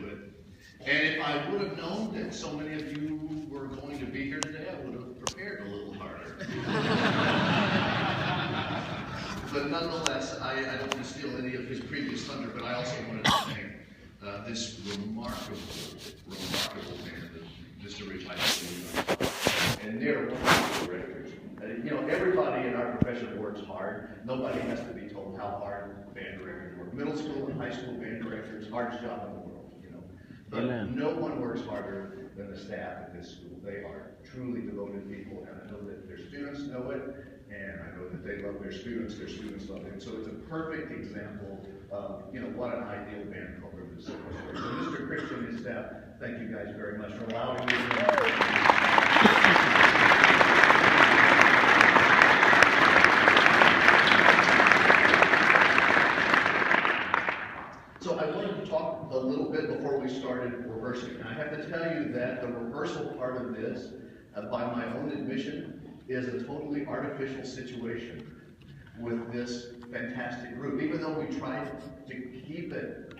do it. And if I would have known that so many of you were going to be here today, I would have prepared a little harder. But nonetheless, I don't want to steal any of his previous thunder, but I also wanted to thank this remarkable band that Mr. Rich High and their wonderful directors. You know, everybody in our profession works hard. Nobody has to be told how hard band directors work. Middle school and high school band directors, hardest job in the world, you know. But no one works harder than the staff at this school. They are truly devoted people, and I know that their students know it, and I know that they love their students love it. So it's a perfect example of, you know, what an ideal band program is supposed to be. So Mr. Christian and his staff, thank you guys very much for allowing me to So I wanted to talk a little bit before we started rehearsing. And I have to tell you that the rehearsal part of this, by my own admission, is a totally artificial situation with this fantastic group. Even though we tried to keep it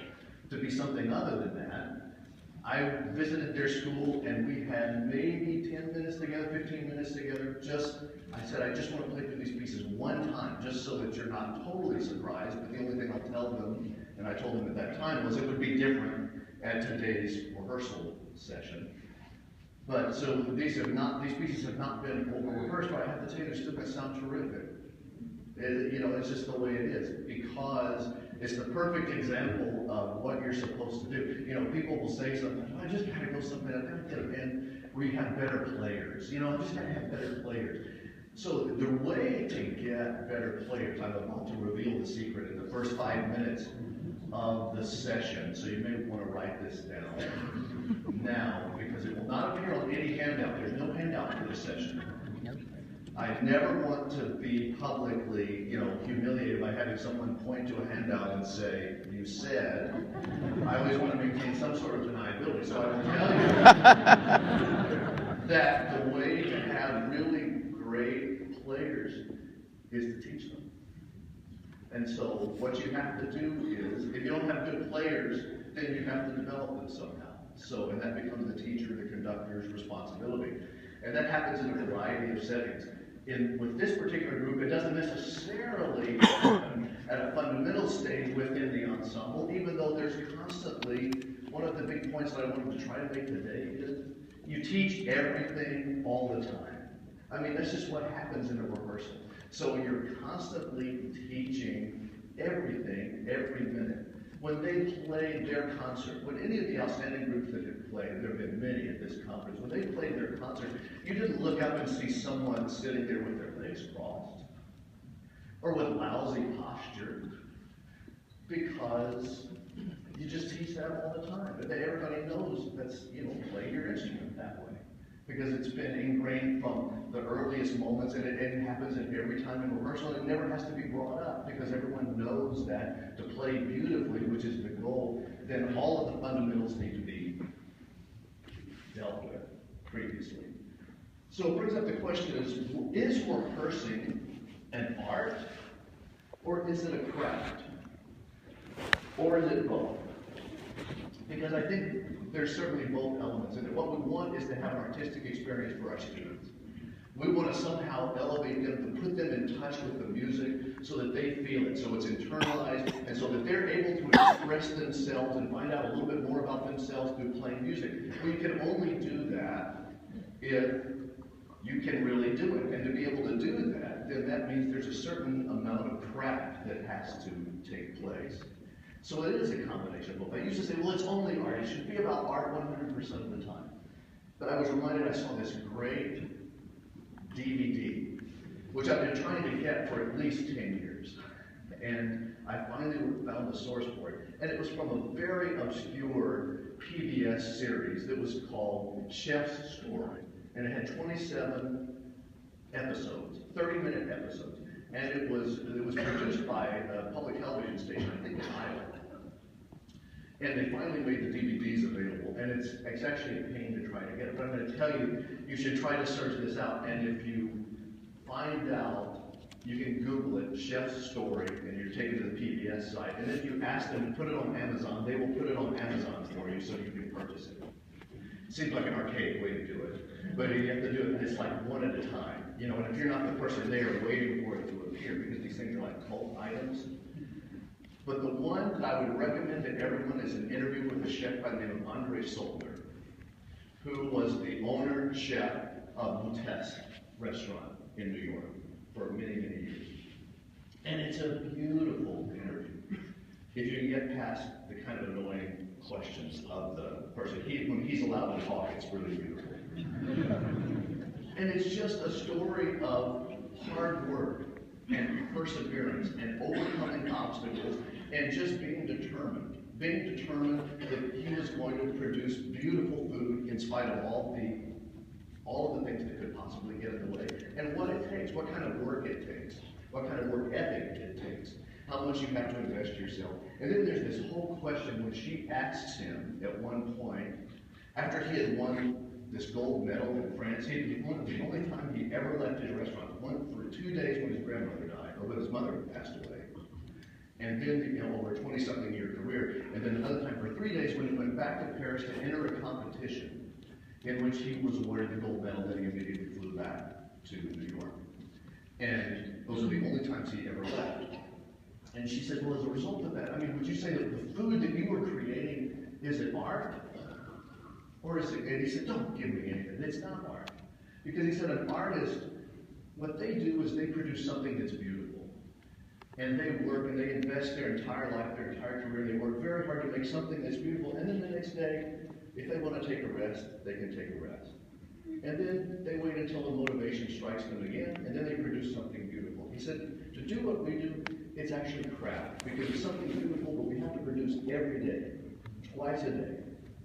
to be something other than that, I visited their school and we had maybe 10 minutes together, 15 minutes together. I said, I just want to play through these pieces one time, just so that you're not totally surprised. But the only thing I'll tell them, and I told them at that time, was it would be different at today's rehearsal session. But so these pieces have not been over-rehearsed, but I have to tell you, they're still going to sound terrific. You know, it's just the way it is, because it's the perfect example of what you're supposed to do. You know, people will say something, oh, I just got to go something, I've got to get a band where you have better players. You know, I just got to have better players. So the way to get better players, I'm about to reveal the secret in the first 5 minutes of the session, so you may want to write this down now, because it will not appear on any handout. There's no handout for this session. I never want to be publicly, you know, humiliated by having someone point to a handout and say, you said. I always want to maintain some sort of deniability, so I will tell you that the way to have really great players is to teach them. And so what you have to do is, if you don't have good players, then you have to develop them somehow. So, and that becomes the teacher, the conductor's responsibility. And that happens in a variety of settings. With this particular group, it doesn't necessarily happen at a fundamental stage within the ensemble, even though there's constantly, one of the big points that I wanted to try to make today is, you teach everything all the time. I mean, that's just what happens in a rehearsal. So you're constantly teaching everything, every minute. When they play their concert, when any of the outstanding groups that have played, there have been many at this conference, when they played their concert, you didn't look up and see someone sitting there with their legs crossed, or with lousy posture, because you just teach that all the time. But everybody knows that's, you know, play your instrument that way. Because it's been ingrained from the earliest moments, and it happens at every time in rehearsal. It never has to be brought up, because everyone knows that to play beautifully, which is the goal, then all of the fundamentals need to be dealt with previously. So it brings up the question is rehearsing an art, or is it a craft? Or is it both? Because I think there's certainly both elements in it. What we want is to have an artistic experience for our students. We want to somehow elevate them, to put them in touch with the music so that they feel it, so it's internalized, and so that they're able to express themselves and find out a little bit more about themselves through playing music. We can only do that if you can really do it. And to be able to do that, then that means there's a certain amount of craft that has to take place. So it is a combination of both. I used to say, well, it's only art. It should be about art 100% of the time. But I was reminded I saw this great DVD, which I've been trying to get for at least 10 years. And I finally found the source for it. And it was from a very obscure PBS series that was called Chef's Story. And it had 27 episodes, 30-minute episodes. And it was produced by a public television station, I think in Iowa. And they finally made the DVDs available, and it's actually a pain to try to get it. But I'm going to tell you, you should try to search this out, and if you find out, you can Google it, Chef's Story, and you're taken to the PBS site. And if you ask them to put it on Amazon, they will put it on Amazon for you so you can purchase it. Seems like an archaic way to do it, but you have to do it, it's like one at a time. You know, and if you're not the person there waiting for it to appear, because these things are like cult items. But the one that I would recommend to everyone is an interview with a chef by the name of Andre Solder, who was the owner chef of Moutesse restaurant in New York for many, many years. And it's a beautiful interview. If you can get past the kind of annoying questions of the person, when he's allowed to talk, it's really beautiful. And it's just a story of hard work and perseverance and overcoming obstacles and just being determined that he was going to produce beautiful food in spite of all of the things that could possibly get in the way, and what it takes, what kind of work it takes, what kind of work ethic it takes, how much you have to invest yourself. And then there's this whole question when she asks him at one point, after he had won this gold medal in France, the only time he ever left his restaurant, one for 2 days when his grandmother died, or when his mother passed away, and then over a 20-something year career, and then another time for 3 days when he went back to Paris to enter a competition in which he was awarded the gold medal, then he immediately flew back to New York. And those are the only times he ever left. And she said, well, as a result of that, I mean, would you say that the food that you were creating, is it art? Or is it, and he said, don't give me anything, it's not art. Because he said an artist, what they do is they produce something that's beautiful. And they work and they invest their entire life, their entire career, they work very hard to make something that's beautiful, and then the next day, if they want to take a rest, they can take a rest. And then they wait until the motivation strikes them again, and then they produce something beautiful. He said, to do what we do, it's actually craft, because it's something beautiful, but we have to produce every day, twice a day.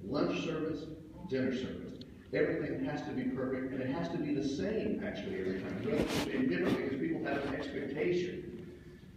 Lunch service, dinner service. Everything has to be perfect, and it has to be the same, actually, every time. It doesn't be different because people have an expectation.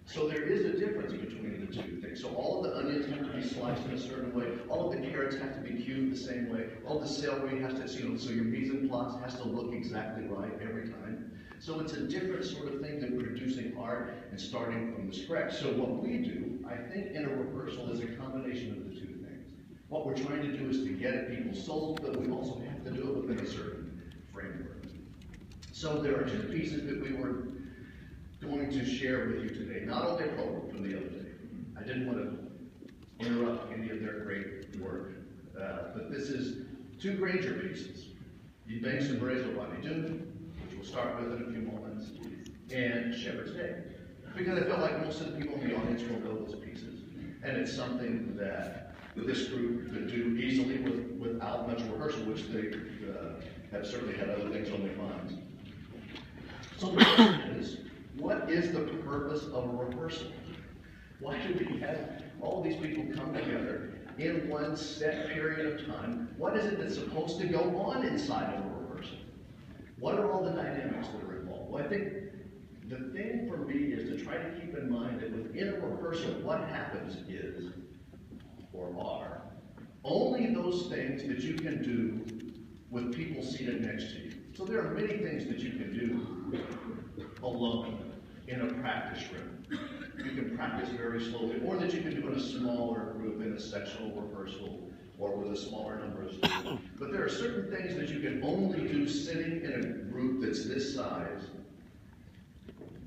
So there is a difference between the two things. So all of the onions have to be sliced in a certain way. All of the carrots have to be cubed the same way. All the celery has to, so your mise en place has to look exactly right every time. So it's a different sort of thing than producing art and starting from the scratch. So what we do, I think, in a rehearsal is a combination of the two things. What we're trying to do is to get at people's souls, but we also have to do it within a certain framework. So there are two pieces that we were going to share with you today. Not only a poem from the other day. I didn't want to interrupt any of their great work, but this is two Granger pieces. You Banks and Brazel Rodney Doon, which we'll start with in a few moments, and Shepherd's Day. Because I felt like most of the people in the audience will know those pieces. And it's something that this group could do easily without much rehearsal, which they have certainly had other things on their minds. So the question is, what is the purpose of a rehearsal? Why do we have all these people come together in one set period of time? What is it that's supposed to go on inside of a rehearsal? What are all the dynamics that are involved? Well, I think the thing for me is to try to keep in mind that within a rehearsal, what happens is, or are, only those things that you can do with people seated next to you. So there are many things that you can do alone in a practice room. You can practice very slowly, or that you can do in a smaller group in a sectional rehearsal, or with a smaller number of students. But there are certain things that you can only do sitting in a group that's this size,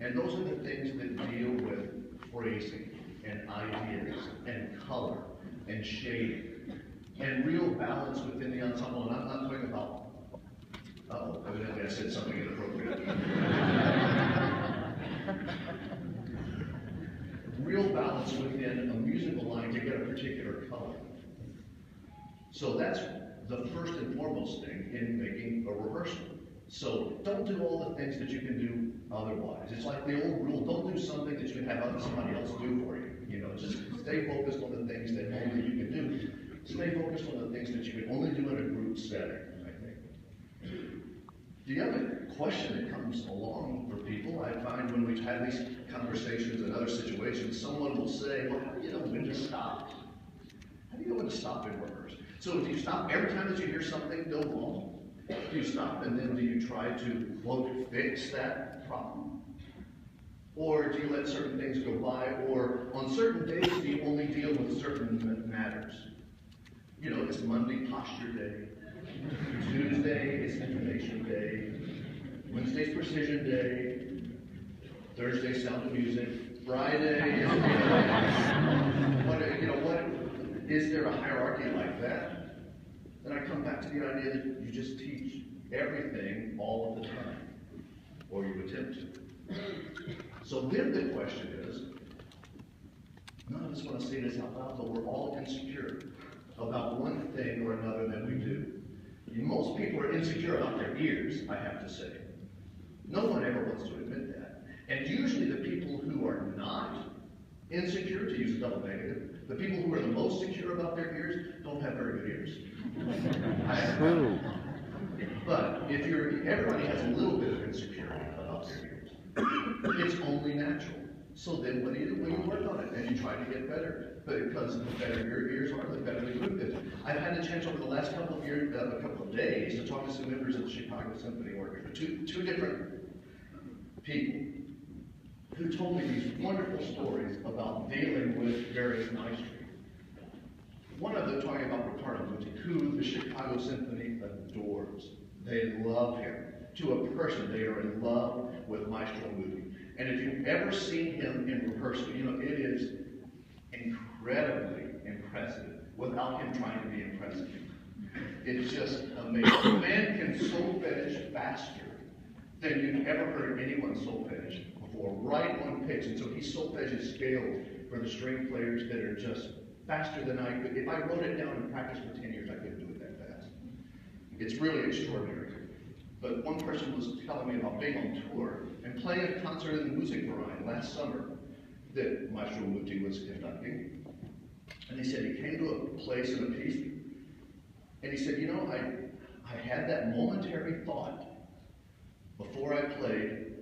and those are the things that deal with phrasing, and ideas, and color, and shading, and real balance within the ensemble. And I'm not talking about, evidently I said something inappropriate. Real balance within a musical line to get a particular color. So that's the first and foremost thing in making a rehearsal. So don't do all the things that you can do otherwise. It's like the old rule, don't do something that you can have somebody else do for you. You know, just stay focused on the things that only you can do. Stay focused on the things that you can only do in a group setting, I think. The other question that comes along for people, I find when we've had these conversations and other situations, someone will say, well, how do you know when to stop? How do you know when to stop and rehearse? So do you stop every time that you hear something go wrong? Do you stop and then do you try to, quote, fix that problem? Or do you let certain things go by? Or on certain days, do you only deal with certain matters? You know, it's Monday posture day, Tuesday is intonation day, Wednesday's precision day, Thursday sound of music, Friday is, what, is there a hierarchy like that? Then I come back to the idea that you just teach everything all of the time, or you attempt to. So then the question is, none of us want to say this out loud, but we're all insecure about one thing or another that we do. Most people are insecure about their ears, I have to say. No one ever wants to admit that. And usually the people who are not insecure, to use a double negative, the people who are the most secure about their ears don't have very good ears. True. But if everybody has a little bit of insecurity about their ears. It's only natural. So then what do you do? Well, you work on it and you try to get better. Because the better your ears are, the better the group is. I've had the chance over the last couple of days to talk to some members of the Chicago Symphony Orchestra, two different people who told me these wonderful stories about dealing with various maestri. One of them talking about Ricardo Muti, who the Chicago Symphony adores. They love him. To a person, they are in love with Maestro Muti. And if you've ever seen him in rehearsal, you know, it is incredibly impressive without him trying to be impressive. It's just amazing. The man can solfege faster than you've ever heard anyone solfege before, right on pitch. And so he solfeges scales for the string players that are just faster than I could. If I wrote it down and practiced for 10 years, I couldn't do it that fast. It's really extraordinary. But one person was telling me about being on tour and playing a concert in the Musikverein last summer that Maestro Muti was conducting. And he said he came to a place in a piece, and he said, you know, I had that momentary thought before I played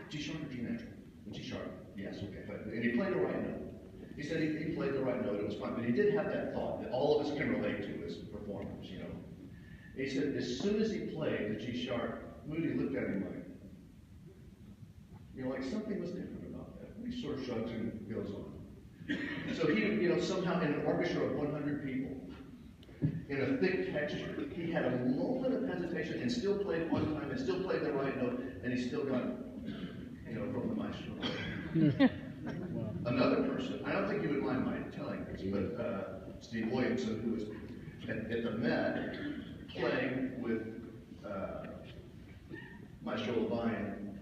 G sharp or G natural? G sharp, yes, okay. And he played the right note. He said he played the right note, it was fine, but he did have that thought that all of us can relate to as performers, you know. And he said as soon as he played the G sharp, Moody looked at him like, you know, like something was different about that. And he sort of shrugs and goes on. So he, you know, somehow in an orchestra of 100 people, in a thick texture, he had a moment of hesitation and still played one time and still played the right note, and he still got, you know, from the maestro. Another person, I don't think you would mind my telling this, but Steve Williamson, who was at the Met playing with Maestro Levine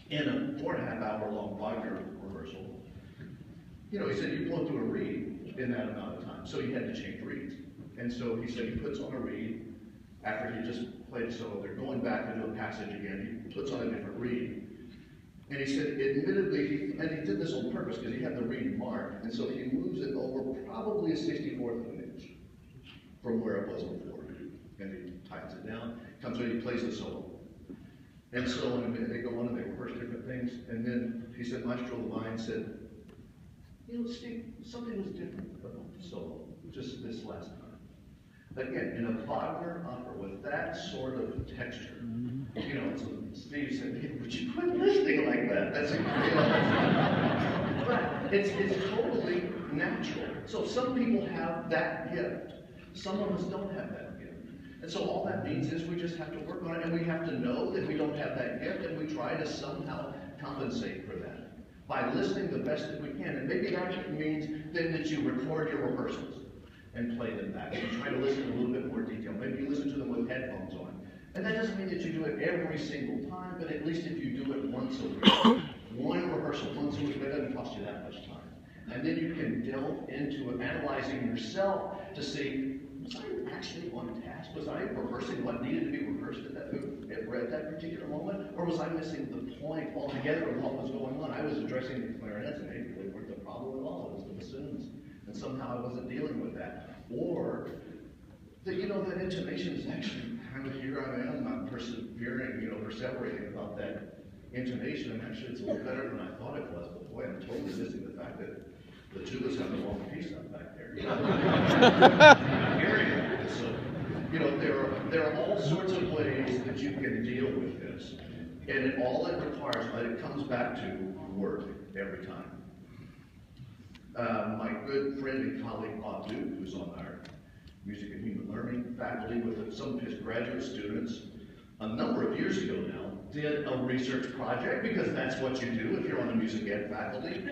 in a 4.5-hour long Wagner rehearsal. You know, he said you blow through a reed in that amount of time, so he had to change reeds. And so he said he puts on a reed after he just played a solo. They're going back to do a passage again. He puts on a different reed. And he said, admittedly, and he did this on purpose because he had the reed marked, and so he moves it over probably a 64th of an inch from where it was before. And he tightens it down, comes in, he plays the solo. And so they go on and they rehearse different things. And then he said, Maestro Levine said, you know, Steve, something was different about the solo, just this last time. Again, in a Wagner opera with that sort of texture, you know, so Steve said, hey, would you quit listening like that? That's, you know, but it's totally natural. So some people have that gift. Some of us don't have that gift. And so all that means is we just have to work on it, and we have to know that we don't have that gift, and we try to somehow compensate for that by listening the best that we can. And maybe that means then that you record your rehearsals and play them back. And you try to listen in a little bit more detail. Maybe you listen to them with headphones on. And that doesn't mean that you do it every single time, but at least if you do it once a week, one rehearsal once a week, that doesn't cost you that much time. And then you can delve into analyzing yourself to see, was I actually on task? Was I rehearsing what needed to be rehearsed at that particular moment? Or was I missing the point altogether of what was going on? I was addressing the clarinets and they really weren't the problem at all. It was the bassoons. And somehow I wasn't dealing with that. Or that, you know, that intonation is actually kind of here I am, I'm persevering, you know, perseverating about that intonation, and actually it's a little better than I thought it was, but boy, I'm totally missing the fact that the tubas have the wrong piece up back there. You know? So, you know, there are all sorts of ways that you can deal with this, and all it requires, but it comes back to work every time. My good friend and colleague Bob Duke, who's on our music and human learning faculty with some of his graduate students a number of years ago now, did a research project, because that's what you do if you're on the music ed faculty.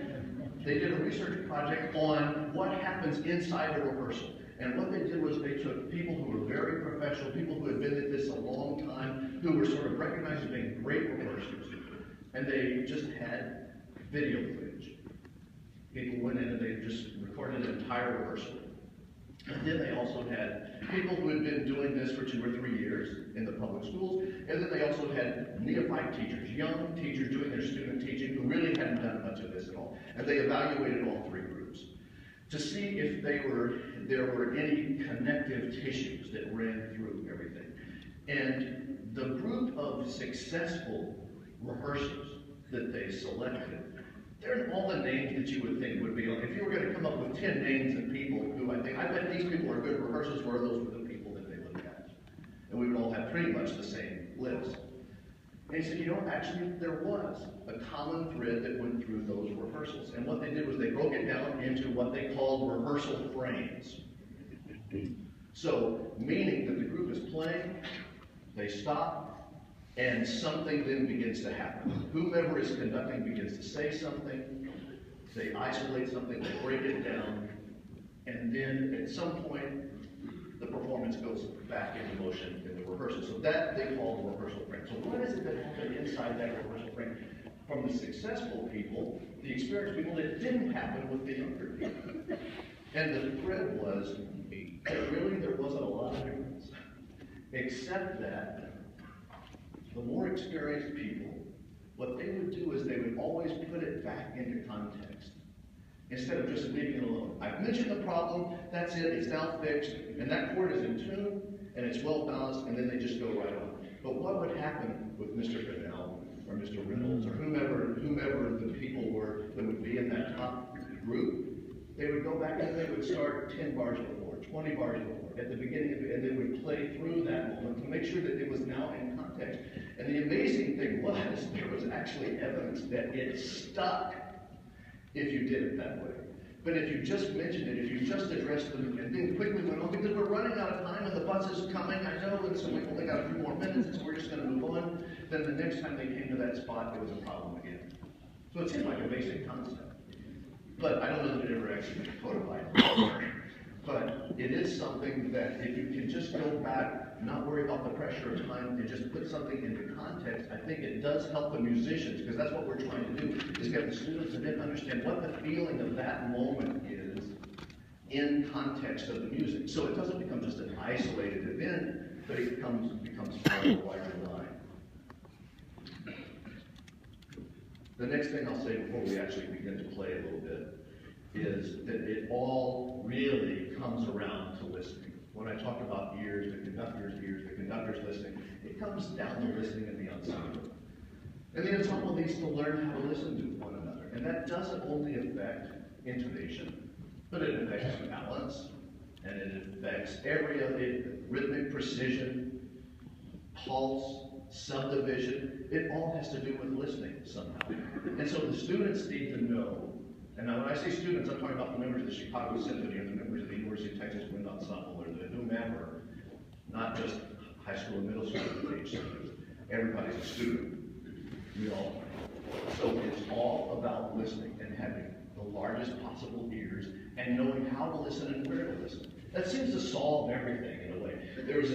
They did a research project on what happens inside a rehearsal. And what they did was they took people who were very professional, people who had been at this a long time, who were sort of recognized as being great rehearsers, and they just had video footage. People went in and they just recorded an entire rehearsal. And then they also had people who had been doing this for 2 or 3 years in the public schools, and then they also had neophyte teachers, young teachers doing their student teaching who really hadn't done much of this at all. And they evaluated all 3 groups to see if there were any connective tissues that ran through everything. And the group of successful rehearsers that they selected, they're all the names that you would think would be on. If you were going to come up with 10 names of people who I bet these people are good rehearsers, were those were the people that they looked at. And we would all have pretty much the same list. And he said, you know, actually there was a common thread that went through those rehearsals. And what they did was they broke it down into what they called rehearsal frames. So, meaning that the group is playing, they stop, and something then begins to happen. Whomever is conducting begins to say something, they isolate something, they break it down, and then at some point, the performance goes back into motion in the rehearsal. So that they call the rehearsal frame. So what is it that happened inside that rehearsal frame? From the successful people, the experienced people, it didn't happen with the younger people. And the thread was that really there wasn't a lot of difference, except that the more experienced people, what they would do is they would always put it back into context, instead of just leaving it alone. I've mentioned the problem, that's it, it's now fixed, and that chord is in tune, and it's well balanced, and then they just go right on. But what would happen with Mr. Fennell, or Mr. Reynolds, or whomever the people were that would be in that top group? They would go back and they would start 10 bars before, 20 bars before, at the beginning of it, and they would play through that moment to make sure that it was now in context. And the amazing thing was, there was actually evidence that it stuck if you did it that way. But if you just mentioned it, if you just addressed them, and then quickly went on, because we're running out of time and the bus is coming, I know, and so we've only got a few more minutes, so we're just going to move on, then the next time they came to that spot, there was a problem again. So it seemed like a basic concept. But I don't know that it ever actually been codified. But it is something that if you can just go back, not worry about the pressure of time, and just put something into context, I think it does help the musicians, because that's what we're trying to do, is get the students to then understand what the feeling of that moment is in context of the music. So it doesn't become just an isolated event, but it becomes part of a larger line. The next thing I'll say before we actually begin to play a little bit is that it all really comes around to listening. When I talk about ears, the conductor's listening, it comes down to listening in the ensemble. And the ensemble needs to learn how to listen to one another. And that doesn't only affect intonation, but it affects balance, and it affects every other rhythmic precision, pulse, subdivision. It all has to do with listening somehow. And so the students need to know, and now when I say students, I'm talking about the members of the Chicago Symphony or the members of the University of Texas Wind Ensemble or the whomever, not just high school and middle school age students. Everybody's a student. We all are. So it's all about listening and having the largest possible ears and knowing how to listen and where to listen. That seems to solve everything in a way. There was